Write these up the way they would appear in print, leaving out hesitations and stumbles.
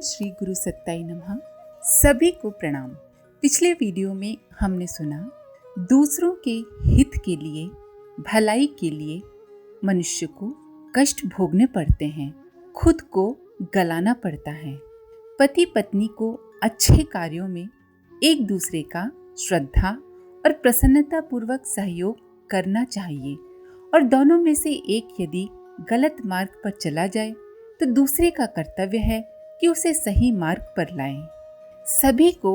श्री गुरु सत्ताई नमः। सभी को प्रणाम। पिछले वीडियो में हमने सुना दूसरों के हित के लिए, भलाई के लिए मनुष्य को कष्ट भोगने पड़ते हैं, खुद को गलाना पड़ता है। पति पत्नी को अच्छे कार्यों में एक दूसरे का श्रद्धा और प्रसन्नता पूर्वक सहयोग करना चाहिए और दोनों में से एक यदि गलत मार्ग पर चला जाए तो दूसरे का कर्तव्य है कि उसे सही मार्ग पर लाएं। सभी को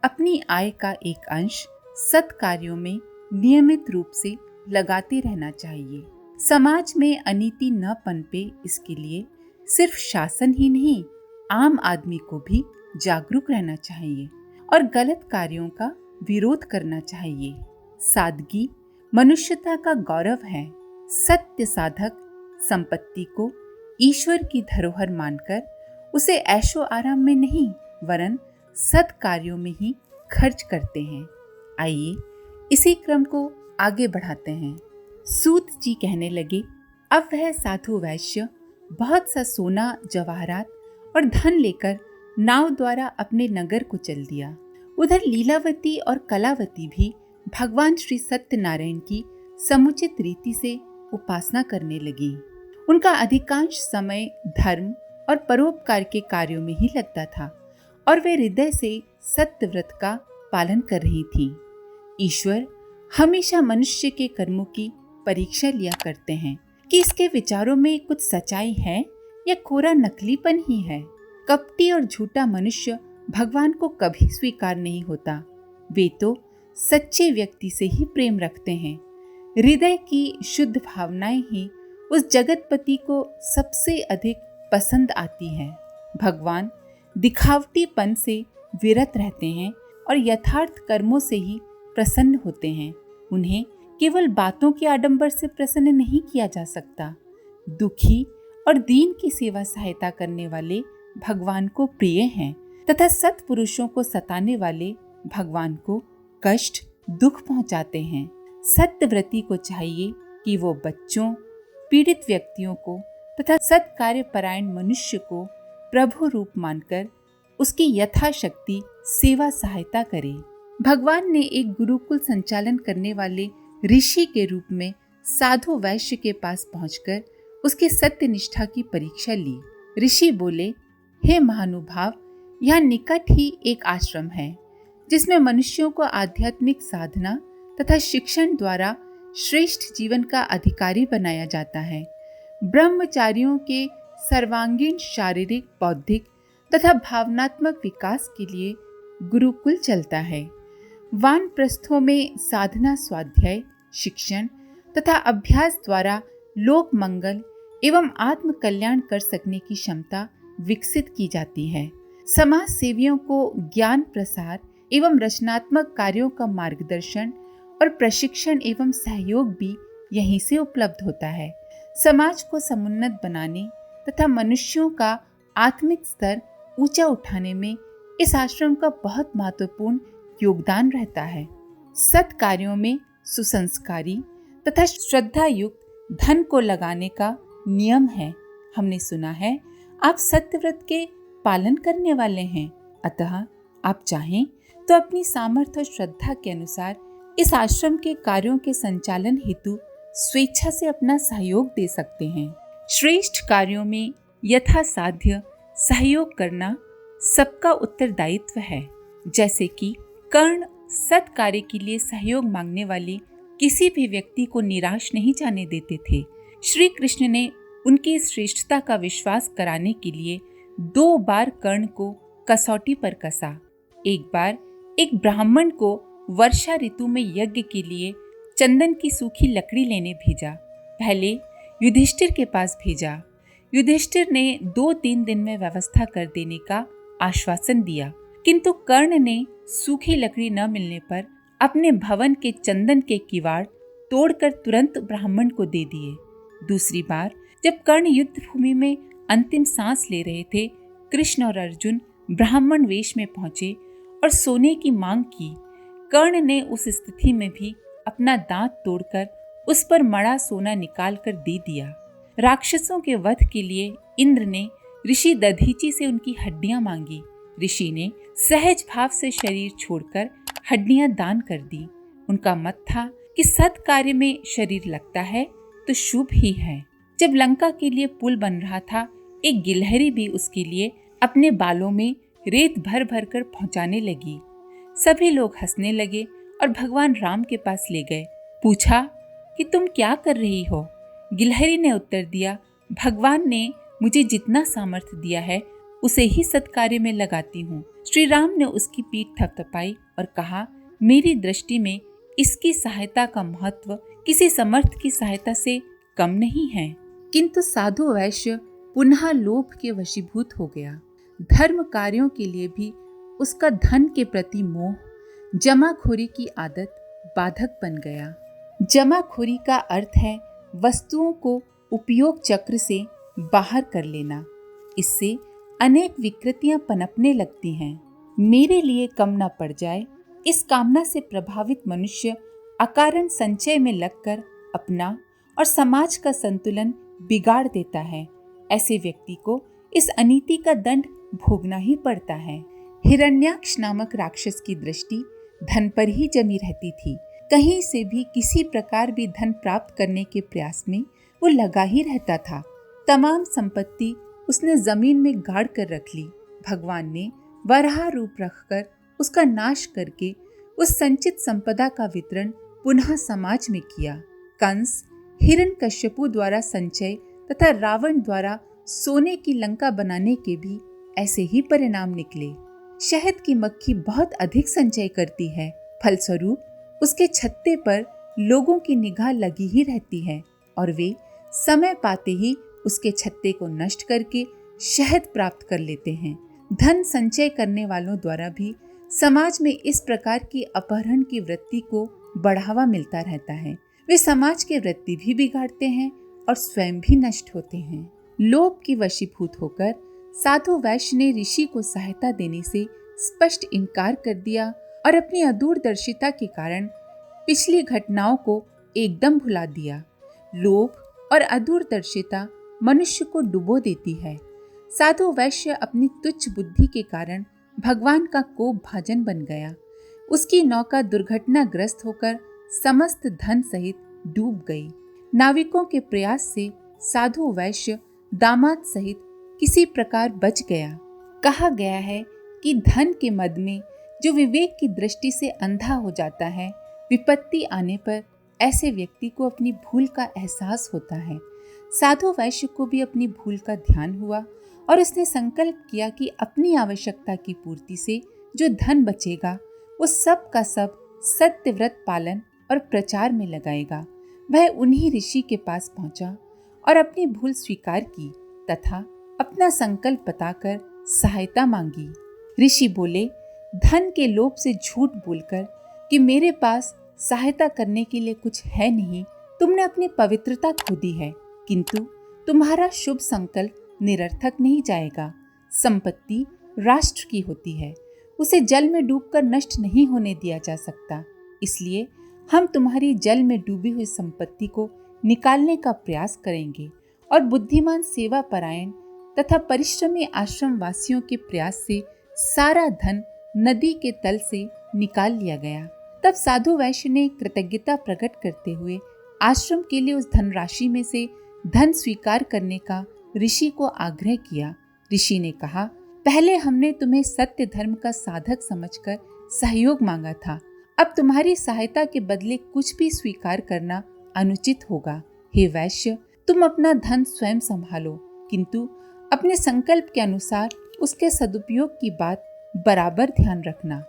अपनी आय का एक अंश सत् कार्यों में नियमित रूप से लगाते रहना चाहिए। समाज में अनीति न पनपे, इसके लिए सिर्फ शासन ही नहीं, आम आदमी को भी जागरूक रहना चाहिए और गलत कार्यों का विरोध करना चाहिए। सादगी मनुष्यता का गौरव है। सत्य साधक संपत्ति को ईश्वर की धरोहर मानकर उसे ऐशो आराम में नहीं वरन सत् कार्यों में ही खर्च करते हैं। आइए इसी क्रम को आगे बढ़ाते हैं। सूत जी कहने लगे, अब वह साधु वैश्य बहुत सा सोना, जवाहरात और धन लेकर नाव द्वारा अपने नगर को चल दिया। उधर लीलावती और कलावती भी भगवान श्री सत्यनारायण की समुचित रीति से उपासना करने लगी। उनका अधिकांश समय धर्म और परोपकार के कार्यों में ही लगता था और वे हृदय से सत्य व्रत का पालन कर रही थीं। ईश्वर हमेशा मनुष्य के कर्मों की परीक्षा लिया करते हैं कि इसके विचारों में कुछ सच्चाई है या कोरा नकलीपन ही है। कपटी और झूठा मनुष्य भगवान को कभी स्वीकार नहीं होता। वे तो सच्चे व्यक्ति से ही प्रेम रखते हैं। हृदय की शुद्ध भावनाएं ही उस जगतपति को सबसे अधिक पसंद आती है। भगवान दिखावटीपन से विरत रहते हैं और यथार्थ कर्मों से ही प्रसन्न होते हैं। उन्हें केवल बातों के आडंबर से प्रसन्न नहीं किया जा सकता। दुखी और दीन की सेवा सहायता करने वाले भगवान को प्रिय हैं तथा सत्पुरुषों को सताने वाले भगवान को कष्ट, दुख पहुंचाते हैं। सत्यव्रती को चाहिए कि वो बच्चों, पीड़ित व्यक्तियों को तथा सत्कार्य परायण मनुष्य को प्रभु रूप मानकर उसकी यथाशक्ति सेवा सहायता करे। भगवान ने एक गुरुकुल संचालन करने वाले ऋषि के रूप में साधु वैश्य के पास पहुंचकर उसके सत्य निष्ठा की परीक्षा ली। ऋषि बोले, हे महानुभाव, यहाँ निकट ही एक आश्रम है जिसमें मनुष्यों को आध्यात्मिक साधना तथा शिक्षण द्वारा श्रेष्ठ जीवन का अधिकारी बनाया जाता है। ब्रह्मचारियों के सर्वांगीण शारीरिक, बौद्धिक तथा भावनात्मक विकास के लिए गुरुकुल चलता है। वानप्रस्थों में साधना, स्वाध्याय, शिक्षण तथा अभ्यास द्वारा लोक मंगल एवं आत्म कल्याण कर सकने की क्षमता विकसित की जाती है। समाज सेवियों को ज्ञान प्रसार एवं रचनात्मक कार्यों का मार्गदर्शन और प्रशिक्षण एवं सहयोग भी यहीं से उपलब्ध होता है। समाज को समुन्नत बनाने तथा मनुष्यों का आत्मिक स्तर ऊंचा उठाने में इस आश्रम का बहुत महत्वपूर्ण योगदान रहता है। सत् कार्यों में सुसंस्कारी तथा श्रद्धा युक्त धन को लगाने का नियम है। हमने सुना है आप सत्यव्रत के पालन करने वाले हैं, अतः आप चाहें तो अपनी सामर्थ्य और श्रद्धा के अनुसार इस आश्रम के कार्यों के संचालन हेतु स्वेच्छा से अपना सहयोग दे सकते हैं। श्रेष्ठ कार्यों में यथासाध्य सहयोग करना सबका उत्तरदायित्व है। जैसे कि कर्ण सत् कार्य के लिए सहयोग मांगने वाले किसी भी व्यक्ति को निराश नहीं जाने देते थे। श्री कृष्ण ने उनकी श्रेष्ठता का विश्वास कराने के लिए 2 बार कर्ण को कसौटी पर कसा। एक बार एक ब्राह्मण को वर्षा ऋतु में यज्ञ के लिए चंदन की सूखी लकड़ी लेने भेजा। पहले युधिष्ठिर के पास भेजा। युधिष्ठिर ने 2-3 दिन में व्यवस्था कर देने का आश्वासन दिया, किंतु कर्ण ने सूखी लकड़ी न मिलने पर अपने भवन के चंदन के किवाड़ तोड़कर तुरंत ब्राह्मण को दे दिए। दूसरी बार जब कर्ण युद्ध भूमि में अंतिम सांस ले रहे थे, कृष्ण और अर्जुन ब्राह्मण वेश में पहुंचे और सोने की मांग की। कर्ण ने उस स्थिति में भी अपना दांत तोड़कर उस पर मड़ा सोना निकाल कर दे दिया। राक्षसों के वध के लिए इंद्र ने ऋषि दधीची से उनकी हड्डियां मांगी। ऋषि ने सहज भाव से शरीर छोड़कर हड्डियां दान कर दी। उनका मत था कि सत्कार्य में शरीर लगता है तो शुभ ही है। जब लंका के लिए पुल बन रहा था, एक गिलहरी भी उसके लिए अपने बालों में रेत भर भर कर पहुंचाने लगी। सभी लोग हंसने लगे और भगवान राम के पास ले गए। पूछा कि तुम क्या कर रही हो? गिलहरी ने उत्तर दिया, भगवान ने मुझे जितना सामर्थ्य दिया है उसे ही सत्कार्य में लगाती हूँ। श्री राम ने उसकी पीठ थपथपाई और कहा, मेरी दृष्टि में इसकी सहायता का महत्व किसी समर्थ की सहायता से कम नहीं है। किंतु साधु वैश्य पुनः लोभ के वशीभूत हो गया। धर्म कार्यों के लिए भी उसका धन के प्रति मोह, जमाखोरी की आदत बाधक बन गया। जमाखोरी का अर्थ है वस्तुओं को उपयोग चक्र से बाहर कर लेना। इससे अनेक विकृतियां पनपने लगती हैं। मेरे लिए कम न पड़ जाए, इस कामना से प्रभावित मनुष्य अकारण संचय में लगकर अपना और समाज का संतुलन बिगाड़ देता है। ऐसे व्यक्ति को इस अनीति का दंड भोगना ही पड़ता है। हिरण्याक्ष नामक राक्षस की दृष्टि धन पर ही जमी रहती थी। कहीं से भी किसी प्रकार भी धन प्राप्त करने के प्रयास में वो लगा ही रहता था। तमाम संपत्ति उसने जमीन में गाड़ कर रख ली। भगवान ने वराह रूप रखकर उसका नाश करके उस संचित संपदा का वितरण पुनः समाज में किया। कंस, हिरण्यकश्यपु द्वारा संचय तथा रावण द्वारा सोने की लंका बनाने के भी ऐसे ही परिणाम निकले। शहद की मक्खी बहुत अधिक संचय करती है, फलस्वरूप उसके छत्ते पर लोगों की निगाह लगी ही रहती है और वे समय पाते ही उसके छत्ते को नष्ट करके शहद प्राप्त कर लेते हैं। धन संचय करने वालों द्वारा भी समाज में इस प्रकार की अपहरण की वृत्ति को बढ़ावा मिलता रहता है। वे समाज की वृत्ति भी बिगाड़ते हैं और स्वयं भी नष्ट होते हैं। लोभ की वशीभूत होकर साधु वैश्य ने ऋषि को सहायता देने से स्पष्ट इनकार कर दिया और अपनी अदूरदर्शिता के कारण पिछली घटनाओं को एकदम भुला दिया। लोभ और अदूरदर्शिता मनुष्य को डुबो देती है। साधु वैश्य अपनी तुच्छ बुद्धि के कारण भगवान का कोप भाजन बन गया। उसकी नौका दुर्घटनाग्रस्त होकर समस्त धन सहित डूब गई। नाविकों के प्रयास से साधु वैश्य दामाद सहित किसी प्रकार बच गया। कहा गया है कि धन के मद में जो विवेक की दृष्टि से अंधा हो जाता है, विपत्ति आने पर ऐसे व्यक्ति को अपनी भूल का एहसास होता है। साधु वैश्य को भी अपनी भूल का ध्यान हुआ और उसने संकल्प किया कि अपनी आवश्यकता की पूर्ति से जो धन बचेगा वो सब का सब सत्यव्रत पालन और प्रचार में लगाएगा। वह उन्हीं ऋषि के पास पहुंचा और अपनी भूल स्वीकार की तथा अपना संकल्प बताकर सहायता मांगी। ऋषि बोले, धन के लोभ से झूठ बोलकर कि मेरे पास सहायता करने के लिए कुछ है नहीं, तुमने अपनी पवित्रता खो दी है, किंतु तुम्हारा शुभ संकल्प निरर्थक नहीं जाएगा। संपत्ति राष्ट्र की होती है, उसे जल में डूबकर नष्ट नहीं होने दिया जा सकता। इसलिए हम तुम्हारी जल में डूबी हुई संपत्ति को निकालने का प्रयास करेंगे और बुद्धिमान सेवा परायण तथा परिश्रमी आश्रम वासियों के प्रयास से सारा धन नदी के तल से निकाल लिया गया। तब साधु वैश्य ने कृतज्ञता प्रकट करते हुए आश्रम के लिए उस धनराशि में से धन स्वीकार करने का ऋषि को आग्रह किया। ऋषि ने कहा, पहले हमने तुम्हें सत्य धर्म का साधक समझकर सहयोग मांगा था, अब तुम्हारी सहायता के बदले कुछ भी स्वीकार करना अनुचित होगा। हे वैश्य, तुम अपना धन स्वयं संभालो, किंतु अपने संकल्प के अनुसार उसके सदुपयोग की बात बराबर ध्यान रखना।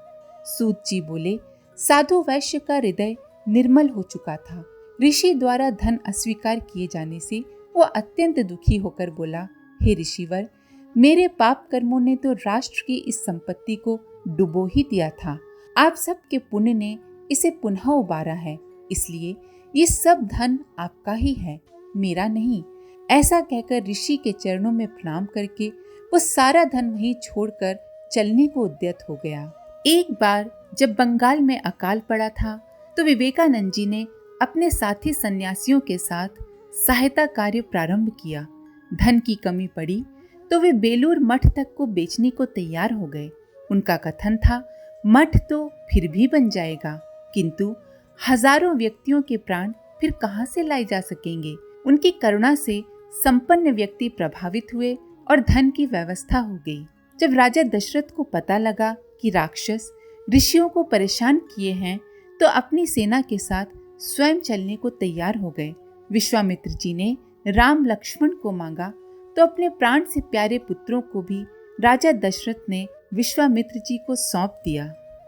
सूत जी बोले, साधु वैश्य का हृदय निर्मल हो चुका था। ऋषि द्वारा धन अस्वीकार किए जाने से वो अत्यंत दुखी होकर बोला, हे ऋषिवर, मेरे पाप कर्मों ने तो राष्ट्र की इस संपत्ति को डुबो ही दिया था। आप सबके पुण्य ने इसे पुनः उबारा है, इसलिए ये सब धन आपका ही है, मेरा नहीं। ऐसा कहकर ऋषि के चरणों में प्रणाम करके वो सारा धन वहीं छोड़कर चलने को उद्यत हो गया। एक बार जब बंगाल में अकाल पड़ा था तो विवेकानंद जी ने अपने साथी सन्यासियों के साथ सहायता कार्य प्रारंभ किया। धन की कमी पड़ी तो वे बेलूर मठ तक को बेचने को तैयार हो गए। उनका कथन था, मठ तो फिर भी बन जाएगा, किंतु हजारों व्यक्तियों के प्राण फिर कहाँ से लाए जा सकेंगे। उनकी करुणा से संपन्न व्यक्ति प्रभावित हुए और धन की व्यवस्था हो गई। जब राजा दशरथ को पता लगा कि राक्षस ऋषियों को परेशान किए हैं, तो अपनी सेना के साथ स्वयं चलने को तैयार हो गए। विश्वामित्र जी ने राम लक्ष्मण को मांगा, तो अपने प्राण से प्यारे पुत्रों को भी राजा दशरथ ने विश्वामित्र जी को सौंप दिया।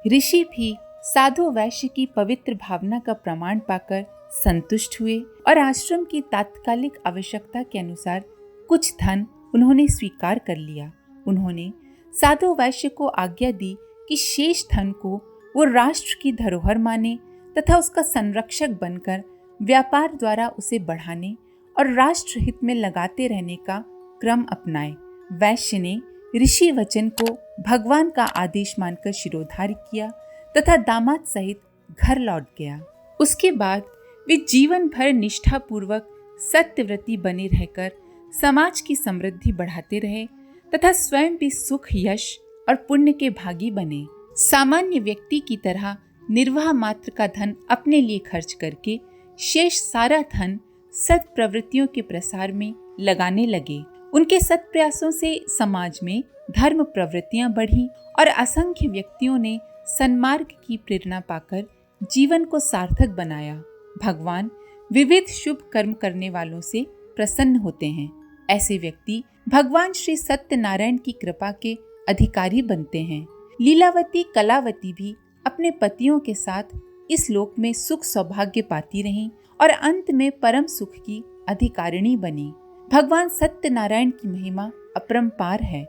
ऋषि भी साधु वैश्य की पवित्र भावना का प्रमाण पाकर संतुष्ट हुए और आश्रम की तात्कालिक आवश्यकता के अनुसार कुछ धन उन्होंने स्वीकार कर लिया। उन्होंने साधु वैश्य को आज्ञा दी कि शेष धन को वो राष्ट्र की धरोहर माने तथा उसका संरक्षक बनकर व्यापार द्वारा उसे बढ़ाने और राष्ट्र हित में लगाते रहने का क्रम अपनाए। वैश्य ने ऋषि वचन को भगवान का आदेश मानकर शिरोधार्य किया तथा दामाद सहित घर लौट गया। उसके बाद वे जीवन भर निष्ठापूर्वक सत्यव्रती बने रहकर समाज की समृद्धि बढ़ाते रहे तथा स्वयं भी सुख, यश और पुण्य के भागी बने। सामान्य व्यक्ति की तरह निर्वाह मात्र का धन अपने लिए खर्च करके शेष सारा धन सत् प्रवृत्तियों के प्रसार में लगाने लगे। उनके सत् प्रयासों से समाज में धर्म प्रवृत्तियां बढ़ी और असंख्य व्यक्तियों ने सन्मार्ग की प्रेरणा पाकर जीवन को सार्थक बनाया। भगवान विविध शुभ कर्म करने वालों से प्रसन्न होते हैं। ऐसे व्यक्ति भगवान श्री सत्यनारायण की कृपा के अधिकारी बनते हैं। लीलावती कलावती भी अपने पतियों के साथ इस लोक में सुख सौभाग्य पाती रहीं और अंत में परम सुख की अधिकारिणी बनी। भगवान सत्यनारायण की महिमा अपरंपार है।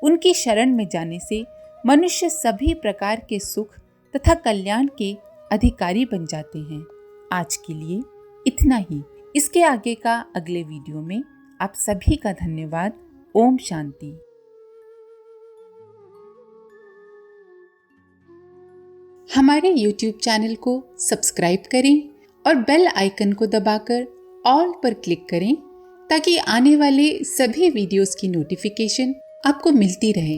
उनकी शरण में जाने से मनुष्य सभी प्रकार के सुख तथा कल्याण के अधिकारी बन जाते हैं। आज के लिए इतना ही। इसके आगे का अगले वीडियो में आप सभी का धन्यवाद। ओम शांति। हमारे YouTube चैनल को सब्सक्राइब करें और बेल आइकन को दबाकर ऑल पर क्लिक करें ताकि आने वाले सभी वीडियोस की नोटिफिकेशन आपको मिलती रहे।